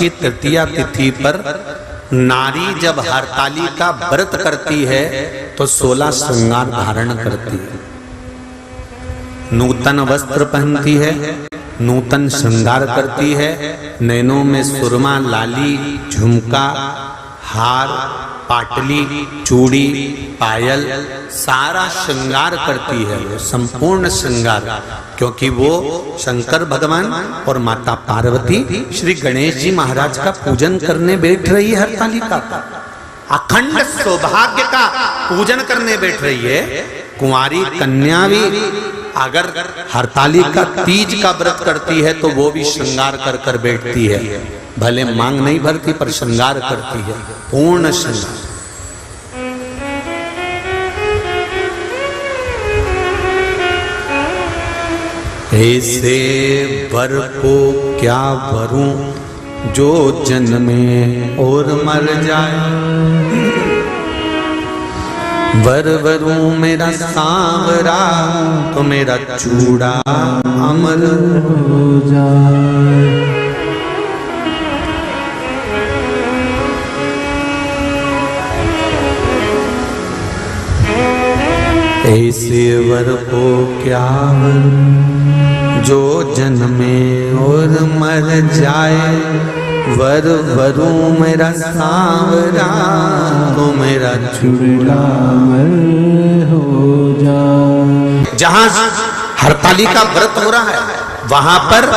की तृतीया तिथि पर नारी जब हरताली का व्रत करती है तो 16 श्रृंगार धारण करती है, नूतन वस्त्र पहनती है, नूतन श्रृंगार करती है, नैनों में सुरमा, लाली, झुमका, हार, पाटली, चूड़ी, पायल, सारा श्रृंगार करती है, वो संपूर्ण श्रृंगार, क्योंकि वो शंकर भगवान और माता पार्वती श्री गणेश जी महाराज का पूजन करने बैठ रही है। हरतालिका अखंड सौभाग्य का पूजन करने बैठ रही है। कुंवारी कन्या भी अगर हरतालिका तीज का व्रत करती है तो वो भी श्रृंगार कर कर बैठती है, भले मांग नहीं भरती पर श्रृंगार करती है, पूर्ण श्रृंगार। ऐसे वर को क्या वरूं जो जन्मे और मर जाए, वर वरूं मेरा सांवरा तो मेरा चूड़ा अमर हो जाए। ऐसे वर को क्या वर जो जन्मे और मर जाए, वर वरूं मेरा सांवरा तो मेरा चूड़ा अमर हो जाए। जहां हरतालिका व्रत हो रहा है वहां पर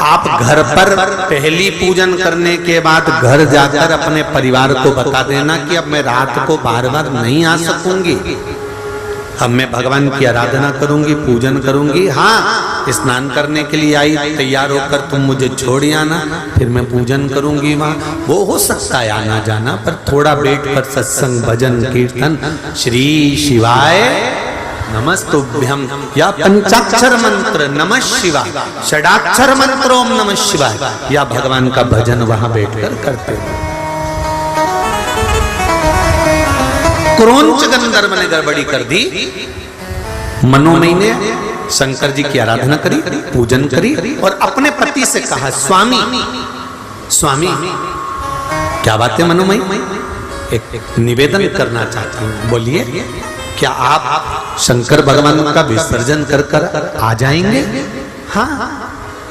आप घर पर पहली पूजन करने के बाद घर जाकर अपने परिवार को बता देना कि अब मैं रात को बार बार नहीं आ सकूंगी, अब मैं भगवान की आराधना करूंगी, पूजन करूंगी। हाँ, स्नान करने के लिए आई, तैयार होकर तुम मुझे छोड़ आना, फिर मैं पूजन करूंगी वहाँ। वो हो सकता है आना जाना, पर थोड़ा बैठ कर सत्संग, भजन, कीर्तन, श्री शिवाय नमस्तुभ्यम या पंचाक्षर मंत्र नमः शिवाय, षडाक्षर मंत्र ओम नमः शिवाय, या भगवान का भजन वहां बैठकर करते हैं। क्रोंच गंधर्व ने गड़बड़ी कर दी, मनोमयी ने शंकर जी की आराधना करी, पूजन करी और अपने पति से कहा, स्वामी स्वामी क्या बात है मनोमयी, एक निवेदन करना चाहती हूँ, बोलिए क्या आप शंकर भगवान का विसर्जन कर कर आ जाएंगे? हाँ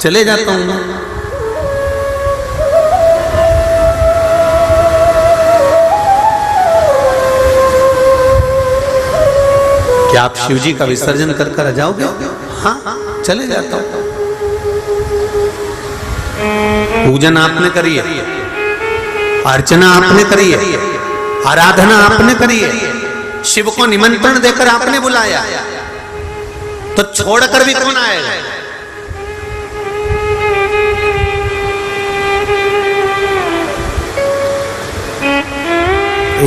चले जाता हूँ। क्या आप शिव जी का विसर्जन कर कर आ जाओगे? हाँ चले जाता हूं। पूजन आपने करी है, अर्चना आपने करी है, आराधना आपने करी है, शिव को निमंत्रण देकर आपने बुलाया, तो छोड़कर भी कौन आएगा?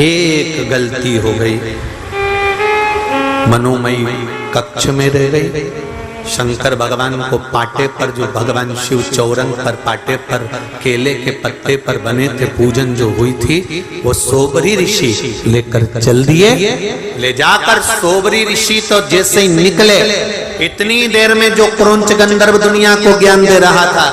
एक गलती हो गई, मनोमयी कक्ष में रह गई, शंकर भगवान को पाटे पर, जो भगवान शिव चौरंग पर पाटे पर केले के पत्ते पर बने थे, पूजन जो हुई थी, वो सोबरी ऋषि लेकर चल दिए। ले जाकर सोबरी ऋषि तो जैसे ही निकले, इतनी देर में जो क्रोंच गंधर्व दुनिया को ज्ञान दे रहा था,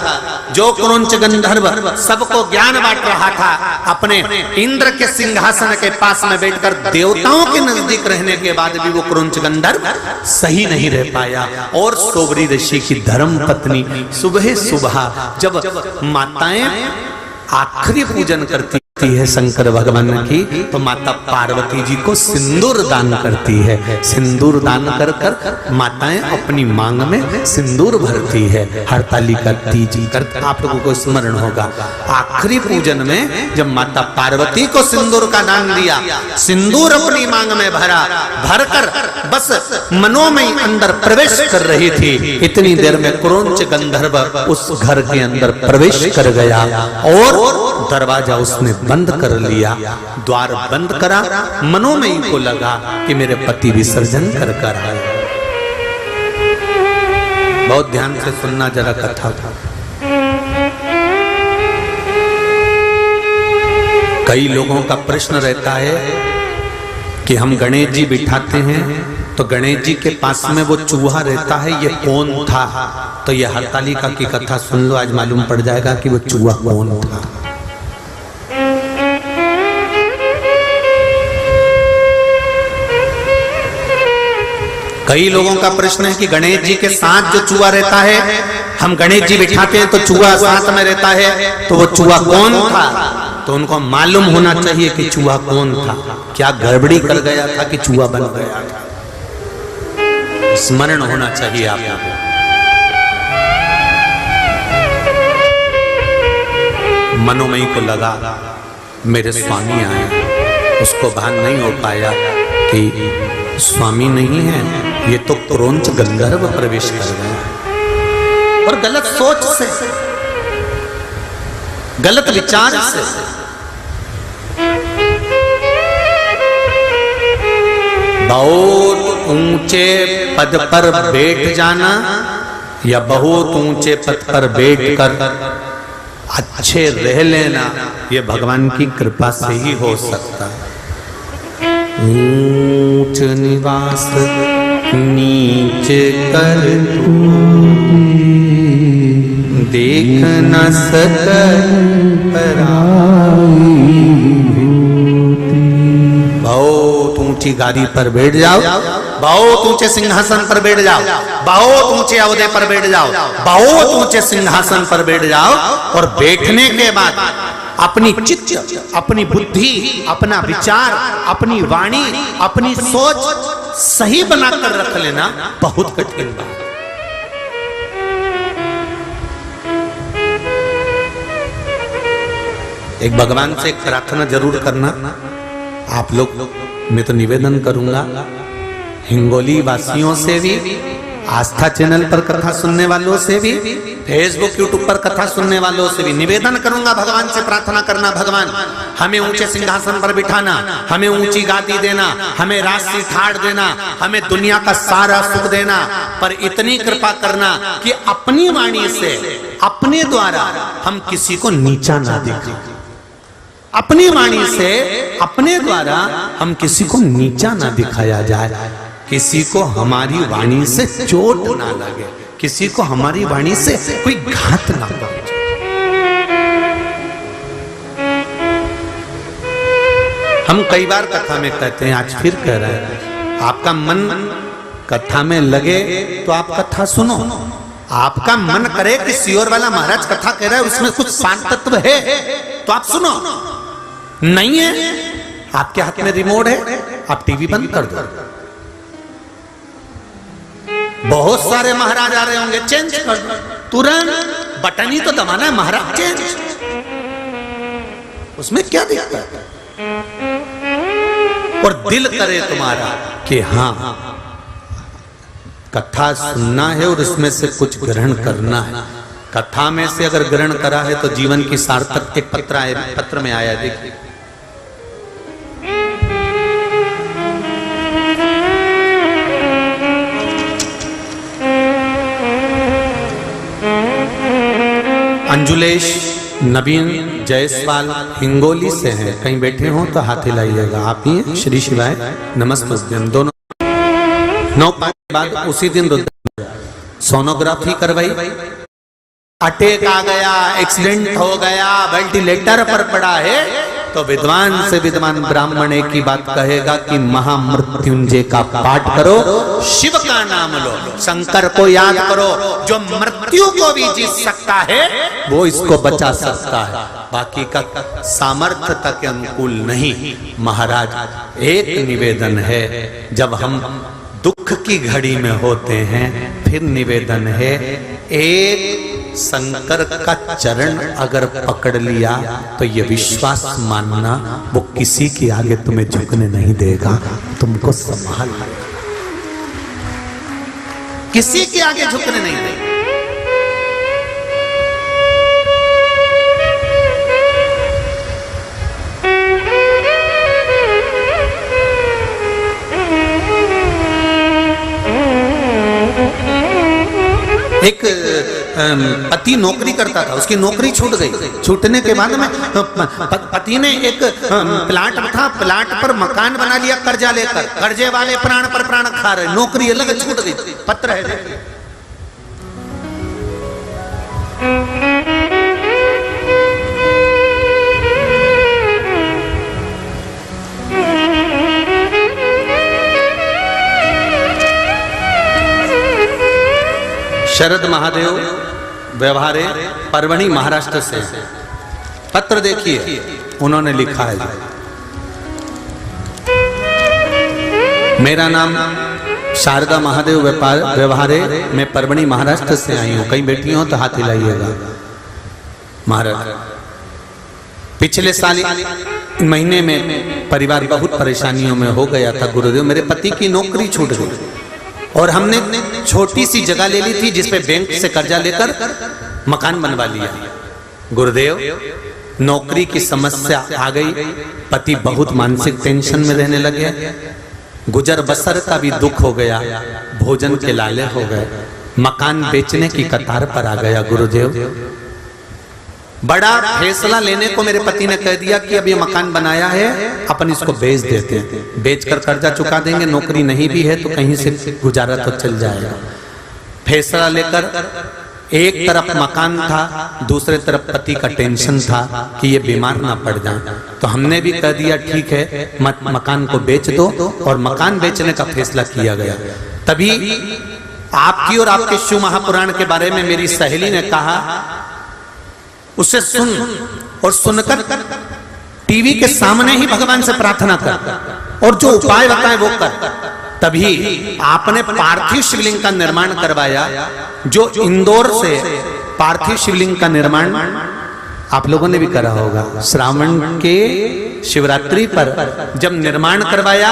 जो क्रोंच गंधर्व सबको ज्ञान बांट रहा था, अपने इंद्र के सिंहासन के पास में बैठकर देवताओं के नजदीक रहने के बाद भी वो क्रोंच गंधर्व सही नहीं रह पाया। और सोबरी ऋषि की धर्म पत्नी सुबह सुबह जब माताएं आखिरी पूजन करती है शंकर भगवान की, तो माता पार्वती जी को सिंदूर दान करती है। सिंदूर दान कर कर माताएं अपनी मांग में सिंदूर भरती है। हरतालिका तीज कर आप लोगों को स्मरण होगा, आखिरी पूजन में जब माता पार्वती को सिंदूर का दान दिया, सिंदूर अपनी मांग में भरा, भरकर बस मनोमयी अंदर प्रवेश कर रही थी, इतनी देर में क्रोंच गंधर्व उस घर के अंदर प्रवेश कर गया और दरवाजा उसने बंद कर लिया। द्वार बंद करा, मनोमयी को लगा कि मेरे पति विसर्जन कर कर आए। बहुत ध्यान से सुनना जरा कथा। कई लोगों का प्रश्न रहता है कि हम गणेश जी बिठाते हैं तो गणेश जी के पास में वो चूहा रहता है, ये कौन था? तो ये हरतालिका की कथा सुन लो, आज मालूम पड़ जाएगा कि वो चूहा कौन था। कई लोगों का प्रश्न है कि गणेश जी के साथ जो चूहा रहता है, हम गणेश जी बिठाते हैं तो चूहा साथ में रहता है, तो वो चूहा कौन था? तो उनको मालूम होना चाहिए कि चूहा कौन था, क्या गड़बड़ी कर गया था कि चूहा बन गया था। स्मरण होना चाहिए आप लोगों को। मनोमयी को लगा मेरे स्वामी आए, उसको भान नहीं हो पाया कि स्वामी नहीं है, ये तो क्रौंच गंधर्व प्रवेश कर गया। और गलत सोच से, गलत विचार से। बहुत ऊंचे पद पर बैठ जाना या बहुत ऊंचे पद पर बैठकर अच्छे रह लेना, ये भगवान की कृपा से ही हो सकता है। ऊंच निवास नीच कर देख न सकल बहुत ऊंची गाड़ी पर बैठ जाओ, बहुत ऊंचे सिंहासन पर बैठ जाओ, बहुत ऊंचे अवधे पर बैठ जाओ, बहुत ऊंचे सिंहासन पर बैठ जाओ, और बैठने के बाद अपनी चित्त, अपनी बुद्धि, अपना विचार, अपनी वाणी, अपनी सोच सही बनाकर रख लेना बहुत कठिन बात। एक भगवान से एक प्रार्थना जरूर करना आप लोग। मैं तो निवेदन करूंगा हिंगोली वासियों से भी, आस्था चैनल पर कथा सुनने वालों से भी, फेसबुक यूट्यूब पर कथा सुनने वालों से भी निवेदन करूंगा, भगवान से प्रार्थना करना, भगवान हमें ऊंचे सिंहासन पर बिठाना, हमें ऊंची गादी देना, हमें राशि ठाड़ देना, हमें दुनिया का सारा सुख देना, पर इतनी कृपा करना कि अपनी वाणी से, अपने द्वारा हम किसी को नीचा ना दिखाएं। अपनी वाणी से, अपने द्वारा हम किसी को नीचा ना दिखाया जाए, किसी को हमारी वाणी से चोट ना लगे, किसी को हमारी वाणी से कोई घात ना पहुंचे। हम कई बार कथा में कहते हैं, आज फिर कह रहे हैं, आपका मन कथा में लगे तो आप कथा सुनो। आपका मन करे कि सियोर वाला महाराज कथा कह रहा है, उसमें कुछ शांत तत्व है तो आप सुनो। नहीं है, आपके हाथ में रिमोट है, आप टीवी बंद कर दो। बहुत सारे महाराज आ रहे होंगे, चेंज कर दो तुरंत, बटन ही तो दबाना है, महाराज चेंज, उसमें क्या दिक्कत है? और दिल करे तुम्हारा कि हाँ कथा सुनना है और इसमें से कुछ ग्रहण करना है। कथा में से अगर ग्रहण करा है तो जीवन की सार्थक एक पत्र में आया, देखिए अंजुलेश नवीन जायसवाल हिंगोली से हैं, कहीं बैठे हो तो हाथ हिलाइएगा। आप ही हैं? श्री शिवाय नमस्ते। दोनों 9 के बाद उसी दिन सोनोग्राफी करवाई, अटैक आ गया, एक्सीडेंट हो गया, वेंटिलेटर पर पड़ा है, तो विद्वान से विद्वान ब्राह्मण एक ही बात कहेगा कि महामृत्युंजय का पाठ करो, शिव का नाम लो, शंकर को याद करो, जो मृत्यु को भी जीत सकता है वो इसको बचा सकता है, बाकी का सामर्थ्यता के अनुकूल नहीं। महाराज एक निवेदन है, जब हम दुख की घड़ी में होते हैं, फिर निवेदन है, एक शंकर का चरण अगर पकड़ लिया तो ये विश्वास मानना वो किसी के आगे तुम्हें झुकने नहीं देगा, तुमको संभाल किसी के आगे झुकने नहीं देगा। एक पति नौकरी करता था, उसकी नौकरी छूट गई। छूटने के बाद में पति ने एक प्लाट था, प्लाट पर मकान बना लिया कर्जा लेकर, कर्जे वाले प्राण पर प्राण खा रहे, नौकरी अलग छूट गई। पत्र है शरद महादेव व्यवहारे परभणी महाराष्ट्र से पत्र देखिए, उन्होंने लिखा है, मेरा नाम शारदा महादेव व्यवहारे, मैं परभणी महाराष्ट्र से आई हूँ। कई बेटी हो तो हाथ हिलाइएगा। महाराज, पिछले साल महीने में परिवार बहुत परेशानियों में हो गया था गुरुदेव। मेरे पति की नौकरी छूट गई और हमने छोटी सी जगह ले ली थी जिसपे बैंक से कर्जा लेकर मकान बनवा लिया। गुरुदेव, नौकरी की समस्या आ गई, पति बहुत मानसिक टेंशन में रहने लगे, गुजर बसर का भी दुख हो गया, भोजन के लाले हो गए, मकान बेचने की कतार पर आ गया। गुरुदेव, बड़ा फैसला लेने को मेरे पति ने कह दिया कि अब ये मकान बनाया है, अपन इसको बेच देते हैं, बेचकर कर्जा चुका देंगे, नौकरी नहीं भी है तो कहीं से गुजारा तो चल जाएगा। फैसला लेकर एक तरफ मकान था, दूसरे तरफ पति का टेंशन था कि ये बीमार ना पड़ जाए, तो हमने भी कह दिया ठीक है, मकान को बेच दो, और मकान बेचने का फैसला किया गया। तभी आपकी और आपके शिव महापुराण के बारे में मेरी सहेली ने कहा, उसे सुन और सुनकर टीवी के सामने ही भगवान से प्रार्थना कर और जो उपाय बताए वो कर। तभी आपने पार्थिव शिवलिंग का निर्माण करवाया, जो इंदौर से पार्थिव शिवलिंग का निर्माण आप लोगों ने भी करा होगा। श्रावण के शिवरात्रि पर जब निर्माण करवाया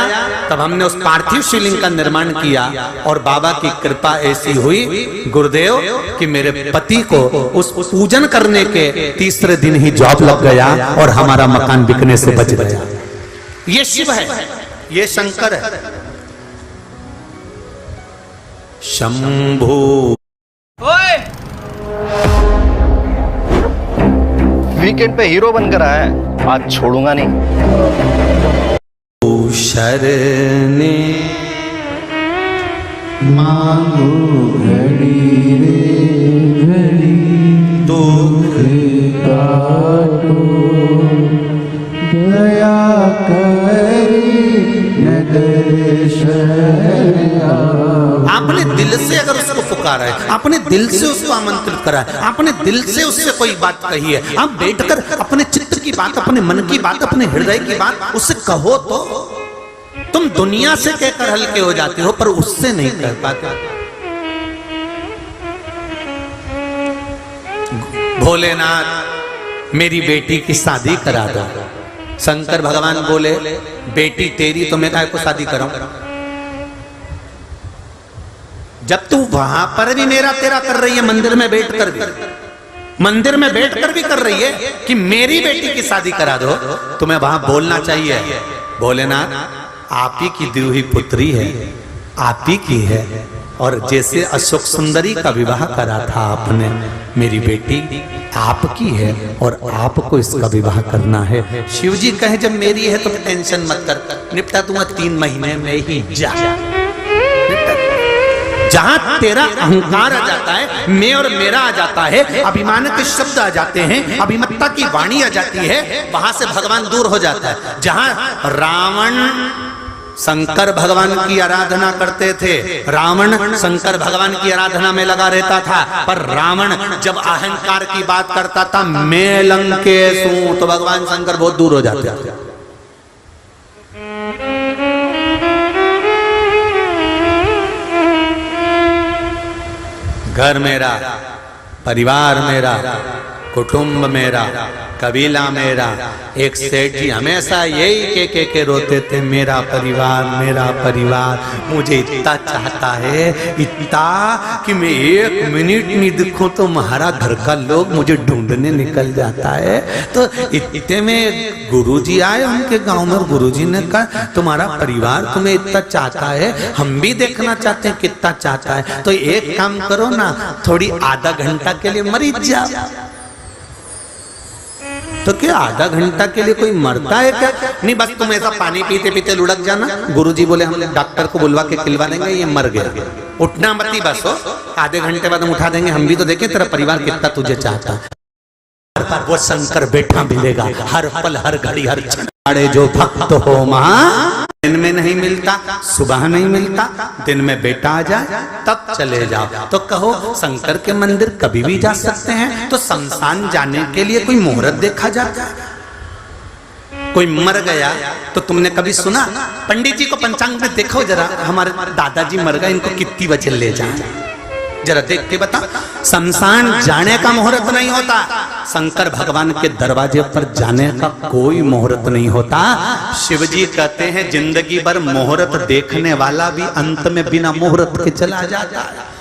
तब हमने उस पार्थिव शिवलिंग का निर्माण किया और बाबा की कृपा ऐसी हुई गुरुदेव कि मेरे पति को उस पूजन करने के तीसरे दिन ही जॉब लग गया और हमारा मकान बिकने से बच गया। ये शिव है, ये शंकर है। शंभू वीकेंड पे हीरो बनकर आया है, आज छोड़ूंगा नहीं। शरणे मांगो घड़ी रे घड़ी, दुख काटो दया करी आपने दिल से अगर उसको पुकारा है, आपने दिल से उसको आमंत्रित करा है, आपने दिल से उससे कोई बात कही है, आप बैठकर अपने चित्त की बात, अपने मन की बात, अपने हृदय की बात उससे कहो तो तुम दुनिया से कहकर हल्के हो जाते हो, पर उससे नहीं कह पाते। भोलेनाथ, मेरी बेटी की शादी करा दो। शंकर भगवान बोले, बेटी तेरी तो मैं काहे को शादी कराऊं? जब तू वहां पर भी मेरा तेरा कर रही है, मंदिर में बैठकर भी, मंदिर में बैठकर भी कर रही है कि मेरी बेटी की शादी करा दो, तुम्हें वहां बोलना चाहिए, भोलेनाथ आप ही की दी हुई पुत्री है, आप ही की है, और जैसे अशोक सुंदरी का विवाह करा था आपने, मेरी बेटी आपकी है और आपको इसका विवाह करना है। शिव जी कहे जब मेरी है तो टेंशन मत कर, निपटा दूंगा 3 महीने में ही, जा। जहां तेरा अहंकार आ जाता है, मैं और मेरा आ जाता है, अभिमान के शब्द आ जाते हैं, अभिमत्ता की वाणी आ जाती है, वहां से भगवान दूर हो जाता है। जहां रावण शंकर भगवान की आराधना करते थे, रावण शंकर भगवान की आराधना में लगा रहता था, पर रावण जब अहंकार की बात करता था, मैं लंकेश हूं, तो भगवान शंकर बहुत दूर हो जाते थे। घर मेरा, परिवार मेरा, कुटुंब मेरा, कबीला मेरा। एक सेठ जी हमेशा यही के रोते थे, मेरा परिवार, मेरा परिवार। मुझे इतना चाहता है, इतना कि मैं 1 मिनट नहीं दिखूं तो हमारा घर का लोग मुझे ढूंढने निकल जाता है। तो इतने में गुरुजी आए उनके गांव में, गुरुजी ने कहा तुम्हारा परिवार तुम्हें इतना चाहता है, हम भी देखना चाहते हैं कितना चाहता है, तो एक काम करो ना, थोड़ी आधा घंटा के लिए मर जाओ। तो क्या आधा घंटा के लिए कोई मरता है क्या? नहीं, बस तुम ऐसा पानी पीते पीते लुढ़क जाना। गुरुजी बोले हम डॉक्टर को बुलवा के खिलवा देंगे, ये मर गया, उठना मत ही, बस हो आधे घंटे बाद हम उठा देंगे, हम भी तो देखें तेरा परिवार कितना तुझे चाहता है। वो शंकर बैठा मिलेगा हर पल, हर घड़ी, हर क्षण। जो भक्त हो महा दिन में नहीं मिलता, सुबह नहीं मिलता, दिन में बेटा आ जाए तब चले जाओ। तो कहो शंकर के मंदिर कभी भी जा सकते हैं, तो शमशान जाने के लिए कोई मुहूर्त देखा जाता है? कोई मर गया तो तुमने कभी सुना? पंडित जी को पंचांग में देखो जरा, हमारे दादाजी मर गए, इनको कितनी बजे ले जाए, जरा देख के बता। शमशान जाने का मुहूर्त नहीं होता, शंकर भगवान के दरवाजे पर जाने का कोई मुहूर्त नहीं होता। शिव जी कहते हैं जिंदगी भर मुहूर्त देखने वाला भी अंत में बिना मुहूर्त के चला जाता है।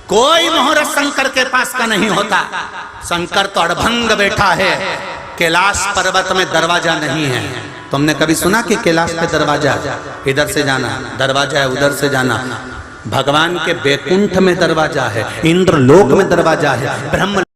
कोई मुहूर्त शंकर के पास का नहीं होता। शंकर तो अड़भंग बैठा है, कैलाश पर्वत में दरवाजा नहीं है। तुमने कभी सुना कि कैलाश पे दरवाजा, इधर से जाना दरवाजा है, उधर से जाना? भगवान के बैकुंठ में दरवाजा है, इंद्रलोक में दरवाजा है, ब्रह्म